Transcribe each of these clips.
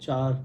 4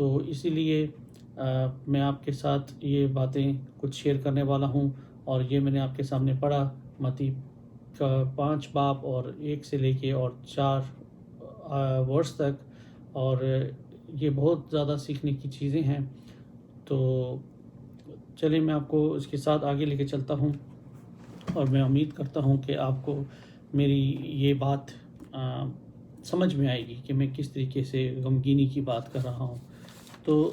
تو اسی لیے میں آپ کے ساتھ یہ باتیں کچھ شیئر کرنے والا ہوں، اور یہ میں نے آپ کے سامنے پڑھا متی کا 5 باب اور 1 سے لے کے اور 4 ورس تک، اور یہ بہت زیادہ سیکھنے کی چیزیں ہیں۔ تو چلیے میں آپ کو اس کے ساتھ آگے لے کے چلتا ہوں، اور میں امید کرتا ہوں کہ آپ کو میری یہ بات سمجھ میں آئے گی کہ میں کس طریقے سے غمگینی کی بات کر رہا ہوں۔ تو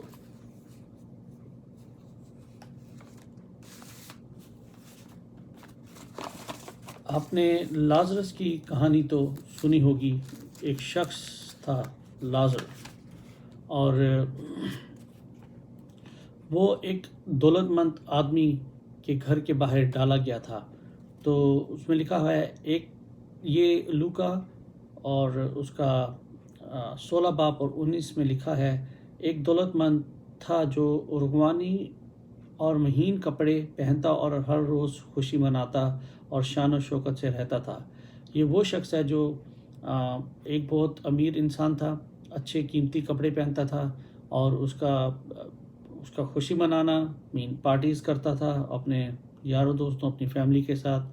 آپ نے لازرس کی کہانی تو سنی ہوگی۔ ایک شخص تھا لازر، اور وہ ایک دولت مند آدمی کے گھر کے باہر ڈالا گیا تھا۔ تو اس میں لکھا ہے، ایک یہ لوکا اور اس کا 16 باب اور 19 میں لکھا ہے، ایک دولت مند تھا جو روغانی اور مہین کپڑے پہنتا اور ہر روز خوشی مناتا اور شان و شوکت سے رہتا تھا۔ یہ وہ شخص ہے جو ایک بہت امیر انسان تھا، اچھے قیمتی کپڑے پہنتا تھا، اور اس کا خوشی منانا مین پارٹیز کرتا تھا اپنے یاروں دوستوں، اپنی فیملی کے ساتھ۔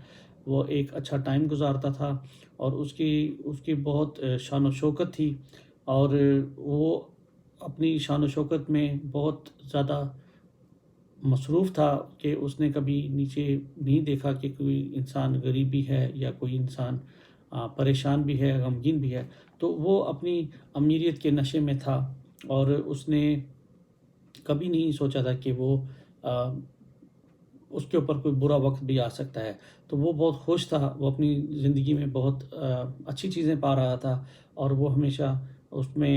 وہ ایک اچھا ٹائم گزارتا تھا، اور اس کی بہت شان و شوکت تھی، اور وہ اپنی شان و شوکت میں بہت زیادہ مصروف تھا کہ اس نے کبھی نیچے نہیں دیکھا کہ کوئی انسان غریب بھی ہے یا کوئی انسان پریشان بھی ہے، غمگین بھی ہے۔ تو وہ اپنی امیریت کے نشے میں تھا، اور اس نے کبھی نہیں سوچا تھا کہ وہ اس کے اوپر کوئی برا وقت بھی آ سکتا ہے۔ تو وہ بہت خوش تھا، وہ اپنی زندگی میں بہت اچھی چیزیں پا رہا تھا، اور وہ ہمیشہ اس میں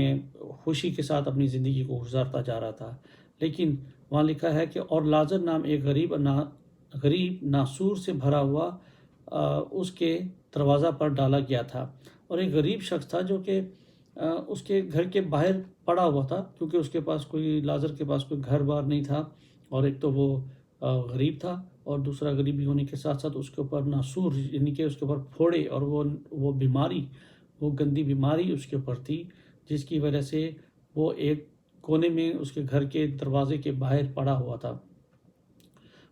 خوشی کے ساتھ اپنی زندگی کو گزارتا جا رہا تھا۔ لیکن وہاں لکھا ہے کہ اور لازر نام ایک غریب ناسور سے بھرا ہوا اس کے دروازہ پر ڈالا گیا تھا، اور ایک غریب شخص تھا جو کہ اس کے گھر کے باہر پڑا ہوا تھا، کیونکہ اس کے پاس لازر کے پاس کوئی گھر بار نہیں تھا، اور ایک تو وہ غریب تھا، اور دوسرا غریبی ہونے کے ساتھ ساتھ اس کے اوپر ناسور یعنی کہ اس کے اوپر پھوڑے، اور وہ بیماری، وہ گندی بیماری اس کے اوپر تھی، جس کی وجہ سے وہ ایک کونے میں اس کے گھر کے دروازے کے باہر پڑا ہوا تھا۔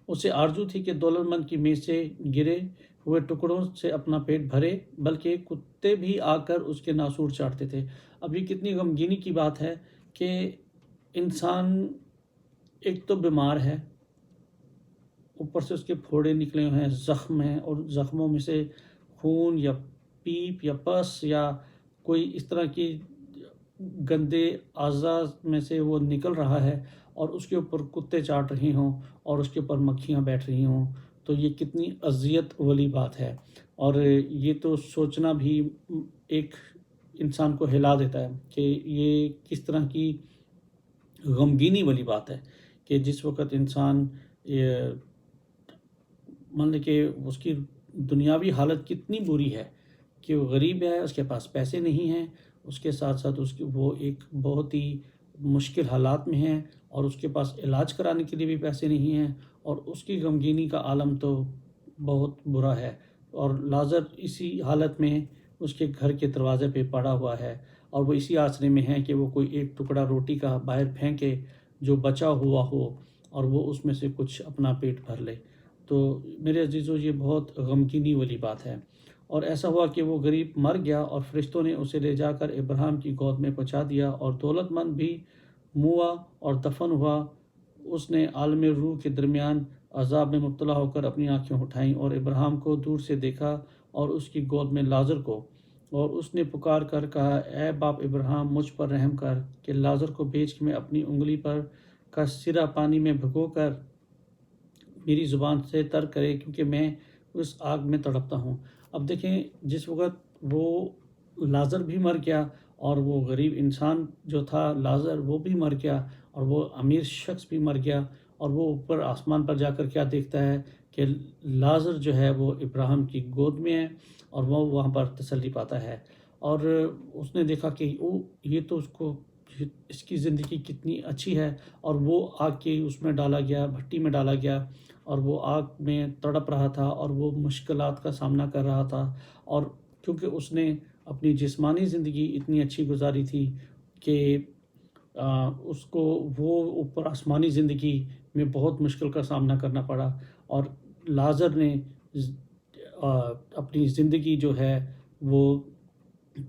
اسے آرزو تھی کہ دولت مند کی میز سے گرے ہوئے ٹکڑوں سے اپنا پیٹ بھرے، بلکہ کتے بھی آ کر اس کے ناسور چاٹتے تھے۔ اب یہ کتنی غمگینی کی بات ہے کہ انسان ایک تو بیمار ہے، اوپر سے اس کے پھوڑے نکلے ہوئے ہیں، زخم ہیں، اور زخموں میں سے خون یا پیپ یا پس یا کوئی اس طرح کی گندے اعضاء میں سے وہ نکل رہا ہے، اور اس کے اوپر کتے چاٹ رہے ہوں، اور اس کے اوپر مکھیاں بیٹھ رہی ہوں۔ تو یہ کتنی اذیت والی بات ہے، اور یہ تو سوچنا بھی ایک انسان کو ہلا دیتا ہے کہ یہ کس طرح کی غمگینی والی بات ہے کہ جس وقت انسان مان لے کہ اس کی دنیاوی حالت کتنی بری ہے کہ وہ غریب ہے، اس کے پاس پیسے نہیں ہیں، اس کے ساتھ ساتھ وہ ایک بہت ہی مشکل حالات میں ہیں، اور اس کے پاس علاج کرانے کے لیے بھی پیسے نہیں ہیں، اور اس کی غمگینی کا عالم تو بہت برا ہے۔ اور لازر اسی حالت میں اس کے گھر کے دروازے پہ پڑا ہوا ہے، اور وہ اسی آسرے میں ہے کہ وہ کوئی ایک ٹکڑا روٹی کا باہر پھینکے جو بچا ہوا ہو، اور وہ اس میں سے کچھ اپنا پیٹ بھر لے۔ تو میرے عزیزو، یہ بہت غمگینی والی بات ہے۔ اور ایسا ہوا کہ وہ غریب مر گیا، اور فرشتوں نے اسے لے جا کر ابراہیم کی گود میں پہنچا دیا، اور دولت مند بھی موا اور دفن ہوا۔ اس نے عالم روح کے درمیان عذاب میں مبتلا ہو کر اپنی آنکھیں اٹھائیں، اور ابراہیم کو دور سے دیکھا، اور اس کی گود میں لازر کو، اور اس نے پکار کر کہا، اے باپ ابراہیم، مجھ پر رحم کر کہ لازر کو بھیج کے میں اپنی انگلی پر کا سرا پانی میں بھگو کر میری زبان سے تر کرے، کیونکہ میں اس آگ میں تڑپتا ہوں۔ اب دیکھیں، جس وقت وہ لازر بھی مر گیا، اور وہ غریب انسان جو تھا لازر وہ بھی مر گیا، اور وہ امیر شخص بھی مر گیا، اور وہ اوپر آسمان پر جا کر کیا دیکھتا ہے کہ لازر جو ہے وہ ابراہیم کی گود میں ہے، اور وہ وہاں پر تسلی پاتا ہے، اور اس نے دیکھا کہ یہ تو اس کی زندگی کتنی اچھی ہے، اور وہ آگ کے اس میں ڈالا گیا، بھٹی میں ڈالا گیا، اور وہ آگ میں تڑپ رہا تھا، اور وہ مشکلات کا سامنا کر رہا تھا، اور کیونکہ اس نے اپنی جسمانی زندگی اتنی اچھی گزاری تھی کہ اس کو وہ اوپر آسمانی زندگی میں بہت مشکل کا سامنا کرنا پڑا، اور لازر نے اپنی زندگی جو ہے وہ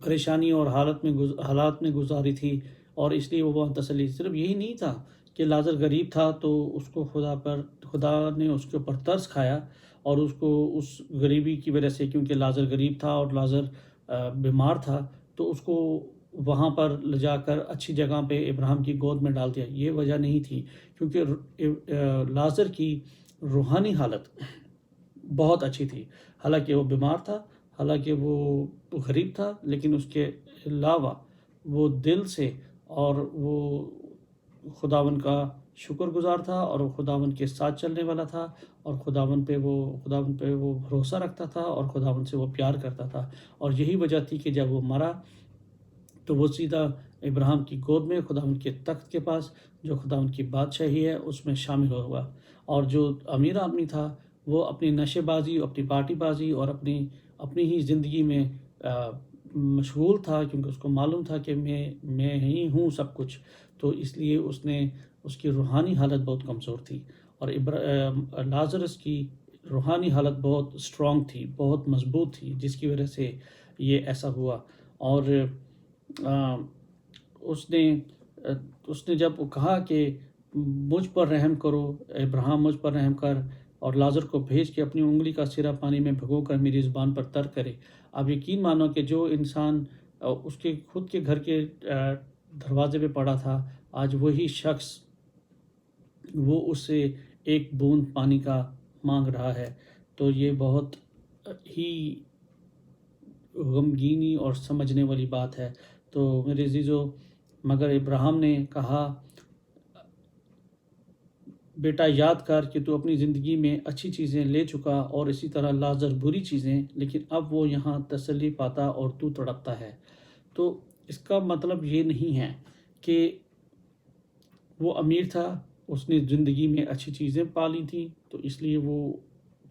پریشانی اور حالات میں گزاری تھی، اور اس لیے وہ وہاں تسلی۔ صرف یہی نہیں تھا کہ لازر غریب تھا تو اس کو خدا نے اس کے اوپر ترس کھایا، اور اس کو اس غریبی کی وجہ سے، کیونکہ لازر غریب تھا اور لازر بیمار تھا، تو اس کو وہاں پر لے جا کر اچھی جگہ پہ ابراہیم کی گود میں ڈال دیا۔ یہ وجہ نہیں تھی، کیونکہ لازر کی روحانی حالت بہت اچھی تھی، حالانکہ وہ بیمار تھا، حالانکہ وہ غریب تھا، لیکن اس کے علاوہ وہ دل سے اور وہ خداوند کا شکر گزار تھا، اور وہ خداوند کے ساتھ چلنے والا تھا، اور خداوند پہ وہ بھروسہ رکھتا تھا، اور خداوند سے وہ پیار کرتا تھا۔ اور یہی وجہ تھی کہ جب وہ مرا تو وہ سیدھا ابراہیم کی گود میں خداوند کے تخت کے پاس، جو خداوند کی بادشاہی ہے، اس میں شامل ہوا۔ اور جو امیر آدمی تھا وہ اپنی نشے بازی، اپنی پارٹی بازی اور اپنی ہی زندگی میں مشغول تھا، کیونکہ اس کو معلوم تھا کہ میں ہی ہوں سب کچھ، تو اس لیے اس کی روحانی حالت بہت کمزور تھی، اور لازرس کی روحانی حالت بہت اسٹرانگ تھی، بہت مضبوط تھی، جس کی وجہ سے یہ ایسا ہوا۔ اور اس نے جب کہا کہ مجھ پر رحم کرو ابراہیم، مجھ پر رحم کر، اور لازر کو بھیج کے اپنی انگلی کا سرا پانی میں بھگو کر میری زبان پر تر کرے۔ اب یقین مانو کہ جو انسان اس کے خود کے گھر کے دروازے پہ پڑا تھا، آج وہی شخص وہ اس سے ایک بوند پانی کا مانگ رہا ہے، تو یہ بہت ہی غمگینی اور سمجھنے والی بات ہے۔ تو میرے عزیزو، مگر ابراہیم نے کہا، بیٹا یاد کر کہ تو اپنی زندگی میں اچھی چیزیں لے چکا، اور اسی طرح لازر بری چیزیں، لیکن اب وہ یہاں تسلی پاتا اور تو تڑپتا ہے۔ تو اس کا مطلب یہ نہیں ہے کہ وہ امیر تھا، اس نے زندگی میں اچھی چیزیں پالی تھیں تو اس لیے وہ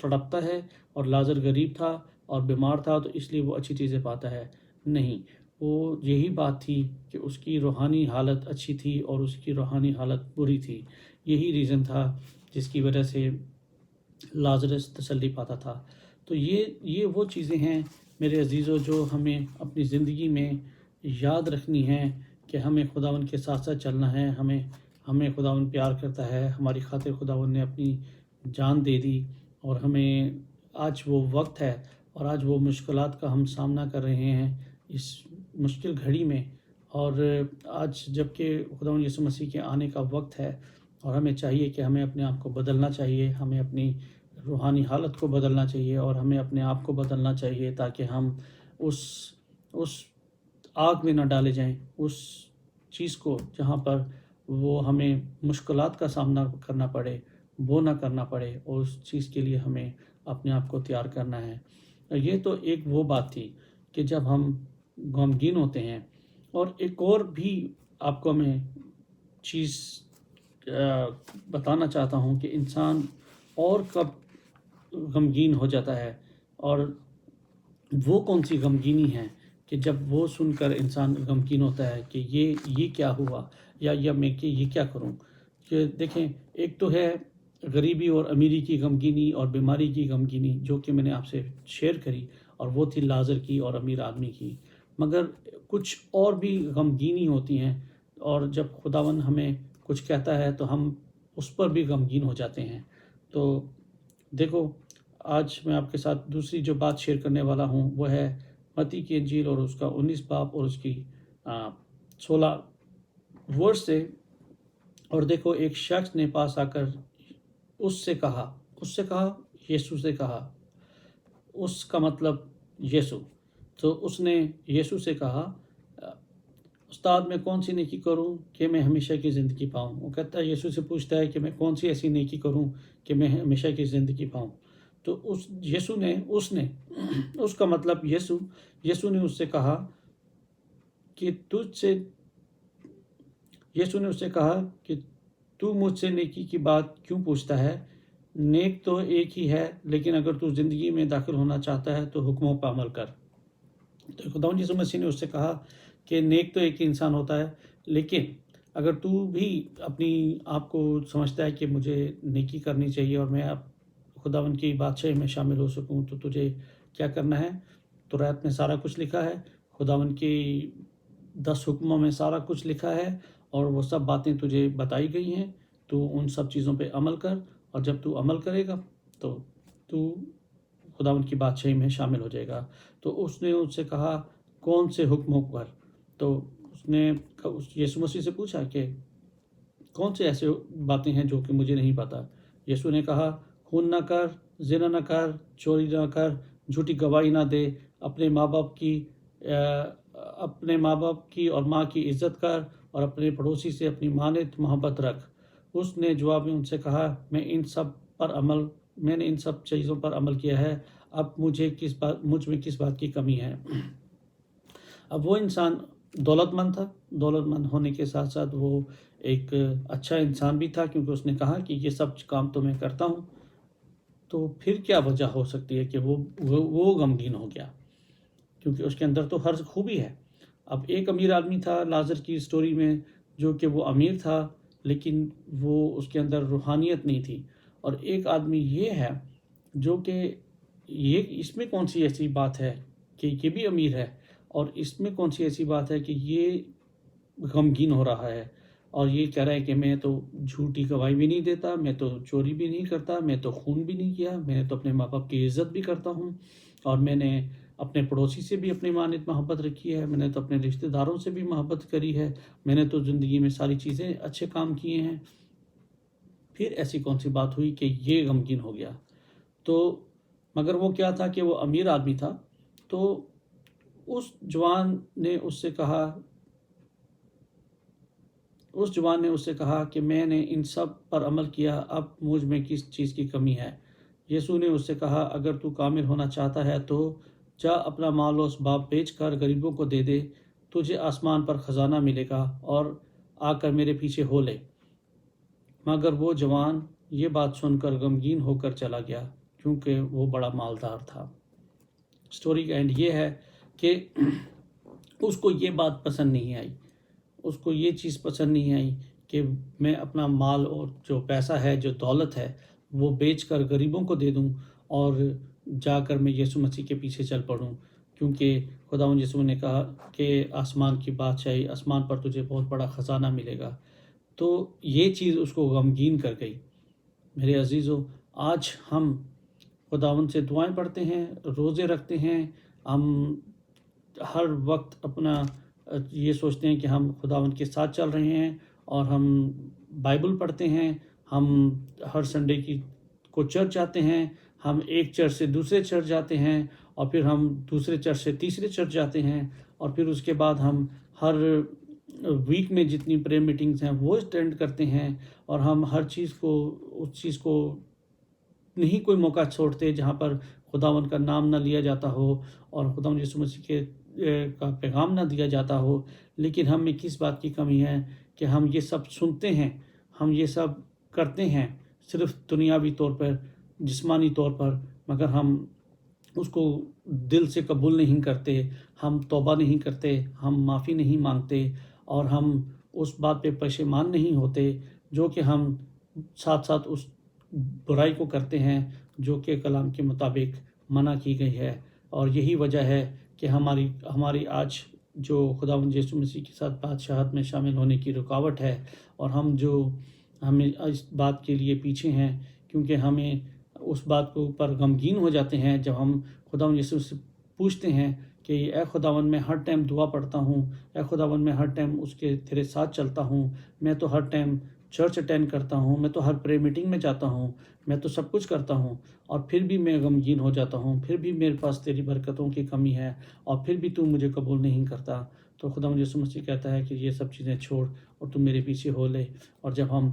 تڑپتا ہے، اور لازر غریب تھا اور بیمار تھا تو اس لیے وہ اچھی چیزیں پاتا ہے۔ نہیں، وہ یہی بات تھی کہ اس کی روحانی حالت اچھی تھی اور اس کی روحانی حالت بری تھی۔ یہی ریزن تھا جس کی وجہ سے لازرس تسلی پاتا تھا۔ تو یہ وہ چیزیں ہیں میرے عزیزو جو ہمیں اپنی زندگی میں یاد رکھنی ہیں کہ ہمیں خداوند کے ساتھ ساتھ چلنا ہے۔ ہمیں خداوند پیار کرتا ہے، ہماری خاطر خداوند نے اپنی جان دے دی، اور ہمیں آج وہ وقت ہے اور آج وہ مشکلات کا ہم سامنا کر رہے ہیں اس مشکل گھڑی میں، اور آج جب کہ خداوند یسوع مسیح کے آنے کا وقت ہے، اور ہمیں چاہیے کہ ہمیں اپنے آپ کو بدلنا چاہیے، ہمیں اپنی روحانی حالت کو بدلنا چاہیے، اور ہمیں اپنے آپ کو بدلنا چاہیے تاکہ ہم اس آگ میں نہ ڈالے جائیں، اس چیز کو جہاں پر وہ ہمیں مشکلات کا سامنا کرنا پڑے، وہ نہ کرنا پڑے، اور اس چیز کے لیے ہمیں اپنے آپ کو تیار کرنا ہے۔ یہ تو ایک وہ بات تھی کہ جب ہم غمگین ہوتے ہیں، اور ایک اور بھی آپ کو میں چیز بتانا چاہتا ہوں کہ انسان اور کب غمگین ہو جاتا ہے، اور وہ کون سی غمگینی ہے کہ جب وہ سن کر انسان غمگین ہوتا ہے کہ یہ کیا ہوا، یا میں کہ یہ کیا کروں۔ کہ دیکھیں، ایک تو ہے غریبی اور امیری کی غمگینی اور بیماری کی غمگینی، جو کہ میں نے آپ سے شیئر کری، اور وہ تھی لازر کی اور امیر آدمی کی۔ مگر کچھ اور بھی غمگینی ہوتی ہیں، اور جب خداوند ہمیں کچھ کہتا ہے تو ہم اس پر بھی غمگین ہو جاتے ہیں۔ تو دیکھو، آج میں آپ کے ساتھ دوسری جو بات شیئر کرنے والا ہوں وہ ہے متی کی انجیل اور اس کا 19 باب اور اس کی 16 ورس سے۔ اور دیکھو، ایک شخص نے پاس آ کر اس سے کہا، یسوع سے کہا، اس کا مطلب یسوع۔ تو اس نے یسوع سے کہا، استاد میں کون سی نیکی کروں کہ میں ہمیشہ کی زندگی پاؤں؟ وہ کہتا ہے، یسوع سے پوچھتا ہے کہ میں کون سی ایسی نیکی کروں کہ میں ہمیشہ کی زندگی پاؤں؟ تو اس کا مطلب یسوع نے اس سے کہا کہ تو مجھ سے نیکی کی بات کیوں پوچھتا ہے؟ نیک تو ایک ہی ہے، لیکن اگر تو زندگی میں داخل ہونا چاہتا ہے تو حکموں پر عمل کر۔ تو خداوند یسوع مسیح نے اس سے کہا کہ نیک تو ایک ہی انسان ہوتا ہے، لیکن اگر تو بھی اپنی آپ کو سمجھتا ہے کہ مجھے نیکی کرنی چاہیے اور میں اب خداوند کی بادشاہی میں شامل ہو سکوں، تو تجھے کیا کرنا ہے؟ تورات میں سارا کچھ لکھا ہے، خداوند کی 10 حکموں میں سارا کچھ لکھا ہے، اور وہ سب باتیں تجھے بتائی گئی ہیں۔ تو ان سب چیزوں پہ عمل کر، اور جب تو عمل کرے گا تو خداوند کی بادشاہی میں شامل ہو جائے گا۔ تو اس نے ان سے کہا کون سے حکموں پر؟ تو اس نے یسوع مسیح سے پوچھا کہ کون سے ایسے باتیں ہیں جو کہ مجھے نہیں پتا؟ یسوع نے کہا خون نہ کر، زنا نہ کر، چوری نہ کر، جھوٹی گواہی نہ دے، اپنے ماں باپ کی اور ماں کی عزت کر، اور اپنے پڑوسی سے اپنی مانت محبت رکھ۔ اس نے جواب میں ان سے کہا میں نے ان سب چیزوں پر عمل کیا ہے، اب مجھ میں کس بات کی کمی ہے؟ اب وہ انسان دولت مند تھا، دولت مند ہونے کے ساتھ ساتھ وہ ایک اچھا انسان بھی تھا، کیونکہ اس نے کہا کہ یہ سب کام تو میں کرتا ہوں۔ تو پھر کیا وجہ ہو سکتی ہے کہ وہ غمگین ہو گیا؟ کیونکہ اس کے اندر تو ہر خوبی ہے۔ اب ایک امیر آدمی تھا لازر کی سٹوری میں، جو کہ وہ امیر تھا لیکن وہ اس کے اندر روحانیت نہیں تھی، اور ایک آدمی یہ ہے جو کہ اس میں کون سی ایسی بات ہے کہ یہ بھی امیر ہے، اور اس میں کون سی ایسی بات ہے کہ یہ غمگین ہو رہا ہے اور یہ کہہ رہا ہے کہ میں تو جھوٹی گواہی بھی نہیں دیتا، میں تو چوری بھی نہیں کرتا، میں تو خون بھی نہیں کیا، میں تو اپنے ماں باپ کی عزت بھی کرتا ہوں، اور میں نے اپنے پڑوسی سے بھی اپنی مانت محبت رکھی ہے، میں نے تو اپنے رشتہ داروں سے بھی محبت کری ہے، میں نے تو زندگی میں ساری چیزیں اچھے کام کیے ہیں۔ پھر ایسی کون سی بات ہوئی کہ یہ غمگین ہو گیا؟ تو مگر وہ کیا تھا کہ وہ امیر آدمی تھا۔ تو اس جوان نے اس سے کہا کہ میں نے ان سب پر عمل کیا، اب مجھ میں کس چیز کی کمی ہے؟ یسوع نے اس سے کہا اگر تو کامل ہونا چاہتا ہے تو جا اپنا مال و اسباب بیچ کر غریبوں کو دے دے، تجھے آسمان پر خزانہ ملے گا، اور آ کر میرے پیچھے ہو لے۔ مگر وہ جوان یہ بات سن کر غمگین ہو کر چلا گیا، کیونکہ وہ بڑا مالدار تھا۔ سٹوری کا اینڈ یہ ہے کہ اس کو یہ بات پسند نہیں آئی، اس کو یہ چیز پسند نہیں آئی کہ میں اپنا مال اور جو پیسہ ہے، جو دولت ہے، وہ بیچ کر غریبوں کو دے دوں اور جا کر میں یسوع مسیح کے پیچھے چل پڑوں، کیونکہ خداوند یسوع نے کہا کہ آسمان کی بادشاہی، آسمان پر تجھے بہت بڑا خزانہ ملے گا۔ تو یہ چیز اس کو غمگین کر گئی۔ میرے عزیزو، آج ہم خداوند سے دعائیں پڑھتے ہیں، روزے رکھتے ہیں، ہم ہر وقت اپنا یہ سوچتے ہیں کہ ہم خداوند کے ساتھ چل رہے ہیں، اور ہم بائبل پڑھتے ہیں، ہم ہر سنڈے کو چرچ جاتے ہیں، ہم ایک چرچ سے دوسرے چرچ جاتے ہیں، اور پھر ہم دوسرے چرچ سے تیسرے چرچ جاتے ہیں، اور پھر اس کے بعد ہم ہر ویک میں جتنی پریئر میٹنگز ہیں وہ اٹینڈ کرتے ہیں، اور ہم ہر چیز کو نہیں کوئی موقع چھوڑتے جہاں پر خداوند کا نام نہ لیا جاتا ہو اور خداوند یسوع مسیح کا پیغام نہ دیا جاتا ہو۔ لیکن ہم میں کس بات کی کمی ہے کہ ہم یہ سب سنتے ہیں، ہم یہ سب کرتے ہیں صرف دنیاوی طور پر، جسمانی طور پر، مگر ہم اس کو دل سے قبول نہیں کرتے، ہم توبہ نہیں کرتے، ہم معافی نہیں مانگتے، اور ہم اس بات پہ پشیمان نہیں ہوتے جو کہ ہم ساتھ ساتھ اس برائی کو کرتے ہیں جو کہ کلام کے مطابق منع کی گئی ہے۔ اور یہی وجہ ہے کہ ہماری آج جو خداوند یسوع مسیح کے ساتھ بادشاہت میں شامل ہونے کی رکاوٹ ہے، اور ہمیں اس بات کے لیے پیچھے ہیں، کیونکہ ہمیں اس بات کے اوپر غمگین ہو جاتے ہیں جب ہم خداوند یسوع سے پوچھتے ہیں کہ اے خداوند میں ہر ٹائم دعا پڑھتا ہوں، اے خداوند میں ہر ٹائم تیرے ساتھ چلتا ہوں، میں تو ہر ٹائم چرچ اٹینڈ کرتا ہوں، میں تو ہر پریئر میٹنگ میں جاتا ہوں، میں تو سب کچھ کرتا ہوں، اور پھر بھی میں غمگین ہو جاتا ہوں، پھر بھی میرے پاس تیری برکتوں کی کمی ہے، اور پھر بھی تو مجھے قبول نہیں کرتا۔ تو خداوند یسوع مسیح کہتا ہے کہ یہ سب چیزیں چھوڑ اور تم میرے پیچھے ہو لے۔ اور جب ہم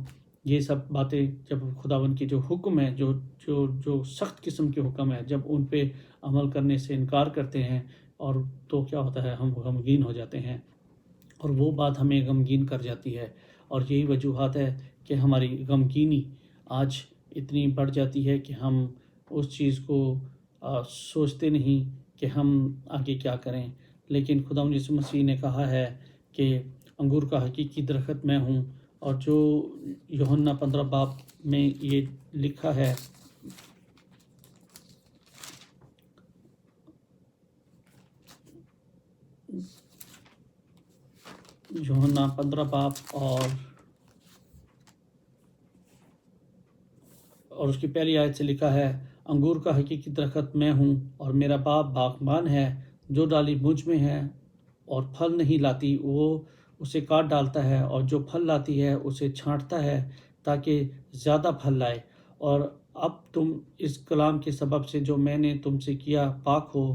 یہ سب باتیں، جب خداوند کی جو حکم ہے، جو سخت قسم کے حکم ہے، جب ان پہ عمل کرنے سے انکار کرتے ہیں، اور تو کیا ہوتا ہے، ہم غمگین ہو جاتے ہیں، اور وہ بات ہمیں غمگین کر جاتی ہے۔ اور یہی وجوہات ہے کہ ہماری غمگینی آج اتنی بڑھ جاتی ہے کہ ہم اس چیز کو سوچتے نہیں کہ ہم آگے کیا کریں۔ لیکن خداوند یسوع مسیح نے کہا ہے کہ انگور کا حقیقی درخت میں ہوں، اور جو یوحنا 15 باب میں یہ لکھا ہے، یوحنا 15 باب اور اس کی پہلی آیت سے لکھا ہے، انگور کا حقیقی درخت میں ہوں اور میرا باپ باغبان ہے، جو ڈالی مجھ میں ہے اور پھل نہیں لاتی وہ اسے کاٹ ڈالتا ہے، اور جو پھل لاتی ہے اسے چھانٹتا ہے تاکہ زیادہ پھل لائے۔ اور اب تم اس کلام کے سبب سے جو میں نے تم سے کیا پاک ہو،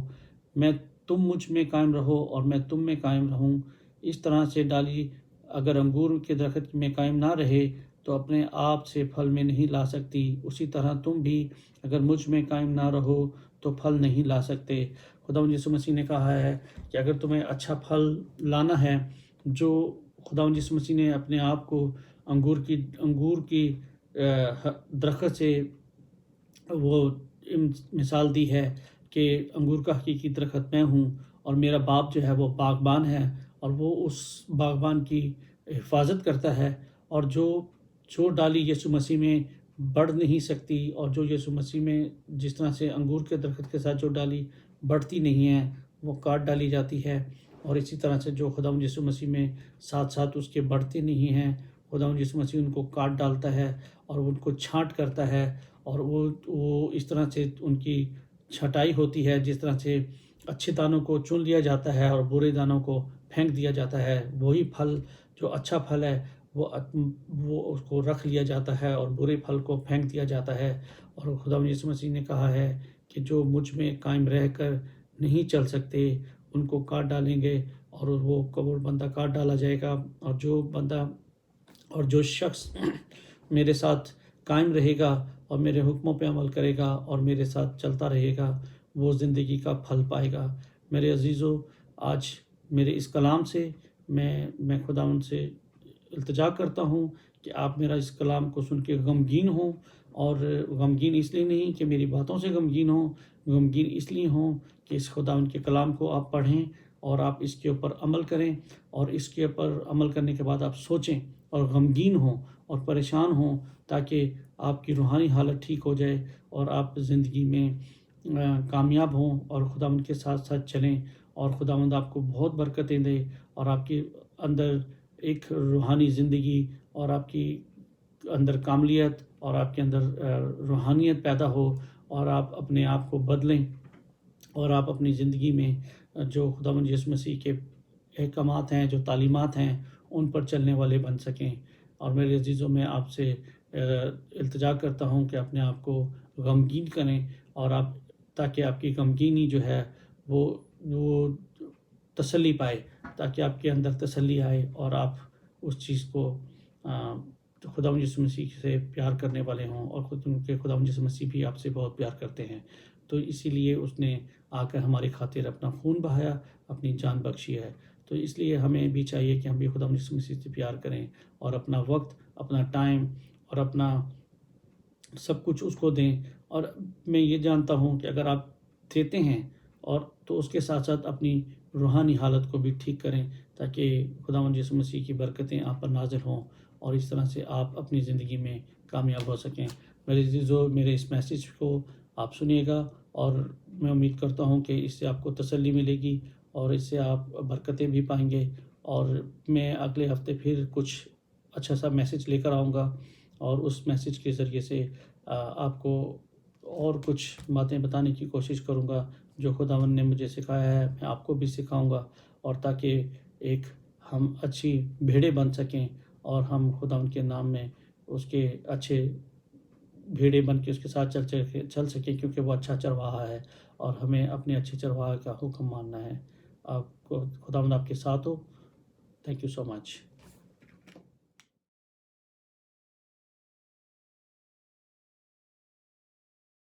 میں تم مجھ میں قائم رہو اور میں تم میں قائم رہوں۔ اس طرح سے ڈالی اگر انگور کے درخت میں قائم نہ رہے تو اپنے آپ سے پھل میں نہیں لا سکتی، اسی طرح تم بھی اگر مجھ میں قائم نہ رہو تو پھل نہیں لا سکتے۔ خداوند یسوع مسیح نے کہا ہے کہ اگر تمہیں اچھا پھل لانا ہے، جو خداوند یسوع مسیح نے اپنے آپ کو انگور کی درخت سے وہ مثال دی ہے کہ انگور کا حقیقی درخت میں ہوں اور میرا باپ جو ہے وہ باغبان ہے، اور وہ اس باغبان کی حفاظت کرتا ہے، اور جو ڈالی یسوع مسیح میں بڑھ نہیں سکتی، اور جو یسوع مسیح میں جس طرح سے انگور کے درخت کے ساتھ جو ڈالی بڑھتی نہیں ہے وہ کاٹ ڈالی جاتی ہے، اور اسی طرح سے جو خداوند یسوع مسیح میں ساتھ ساتھ اس کے بڑھتے نہیں ہیں، خداوند یسوع مسیح ان کو کاٹ ڈالتا ہے اور ان کو چھانٹ کرتا ہے، اور وہ اس طرح سے ان کی چھٹائی ہوتی ہے، جس طرح سے اچھے دانوں کو چن لیا جاتا ہے اور برے دانوں کو پھینک دیا جاتا ہے۔ وہی پھل جو اچھا پھل ہے وہ اس کو رکھ لیا جاتا ہے اور برے پھل کو پھینک دیا جاتا ہے۔ اور خداوند یسوع مسیح نے کہا ہے کہ جو مجھ میں قائم رہ کر نہیں چل سکتے ان کو کاٹ ڈالیں گے، اور وہ بندہ کاٹ ڈالا جائے گا، اور جو شخص میرے ساتھ قائم رہے گا اور میرے حکموں پہ عمل کرے گا اور میرے ساتھ چلتا رہے گا وہ زندگی کا پھل پائے گا۔ میرے عزیزو، آج میرے اس کلام سے میں خداوند سے التجا کرتا ہوں کہ آپ میرا اس کلام کو سن کے غمگین ہوں، اور غمگین اس لیے نہیں کہ میری باتوں سے غمگین ہوں، غمگین اس لیے ہوں کہ اس خداوند کے کلام کو آپ پڑھیں اور آپ اس کے اوپر عمل کریں، اور اس کے اوپر عمل کرنے کے بعد آپ سوچیں اور غمگین ہوں اور پریشان ہوں، تاکہ آپ کی روحانی حالت ٹھیک ہو جائے اور آپ زندگی میں کامیاب ہوں اور خداوند کے ساتھ ساتھ چلیں، اور خداوند آپ کو بہت برکتیں دے اور آپ کے اندر ایک روحانی زندگی اور آپ کی اندر کاملیت اور آپ کے اندر روحانیت پیدا ہو، اور آپ اپنے آپ کو بدلیں اور آپ اپنی زندگی میں جو خداوند یسوع مسیح کے احکامات ہیں، جو تعلیمات ہیں، ان پر چلنے والے بن سکیں۔ اور میرے عزیزوں، میں آپ سے التجا کرتا ہوں کہ اپنے آپ کو غمگین کریں، اور آپ تاکہ آپ کی غمگینی جو ہے وہ تسلی پائے، تاکہ آپ کے اندر تسلی آئے اور آپ اس چیز کو خداوند یسوع مسیح سے پیار کرنے والے ہوں، اور خداوند یسوع مسیح بھی آپ سے بہت پیار کرتے ہیں۔ تو اسی لیے اس نے آ کر ہماری خاطر اپنا خون بہایا، اپنی جان بخشی ہے۔ تو اس لیے ہمیں بھی چاہیے کہ ہم بھی خداوند یسوع مسیح سے پیار کریں اور اپنا وقت، اپنا ٹائم اور اپنا سب کچھ اس کو دیں۔ اور میں یہ جانتا ہوں کہ اگر آپ دیتے ہیں اور تو اس کے ساتھ ساتھ اپنی روحانی حالت کو بھی ٹھیک کریں، تاکہ خداوند یسوع مسیح کی برکتیں آپ پر نازل ہوں اور اس طرح سے آپ اپنی زندگی میں کامیاب ہو سکیں۔ میرے عزیزو، میرے اس میسیج کو آپ سنیے گا، اور میں امید کرتا ہوں کہ اس سے آپ کو تسلی ملے گی اور اس سے آپ برکتیں بھی پائیں گے، اور میں اگلے ہفتے پھر کچھ اچھا سا میسیج لے کر آؤں گا، اور اس میسیج کے ذریعے سے آپ کو اور کچھ باتیں بتانے کی کوشش کروں گا جو خداوند نے مجھے سکھایا ہے، میں آپ کو بھی سکھاؤں گا، اور تاکہ ایک ہم اچھی بھیڑیں بن سکیں اور ہم خداوند کے نام میں اس کے اچھے بھیڑیں بن کے اس کے ساتھ چل سکیں، کیونکہ وہ اچھا چرواہا ہے اور ہمیں اپنے اچھے چرواہے کا حکم ماننا ہے۔ آپ کو خداوند آپ کے ساتھ ہو۔ Thank you so much.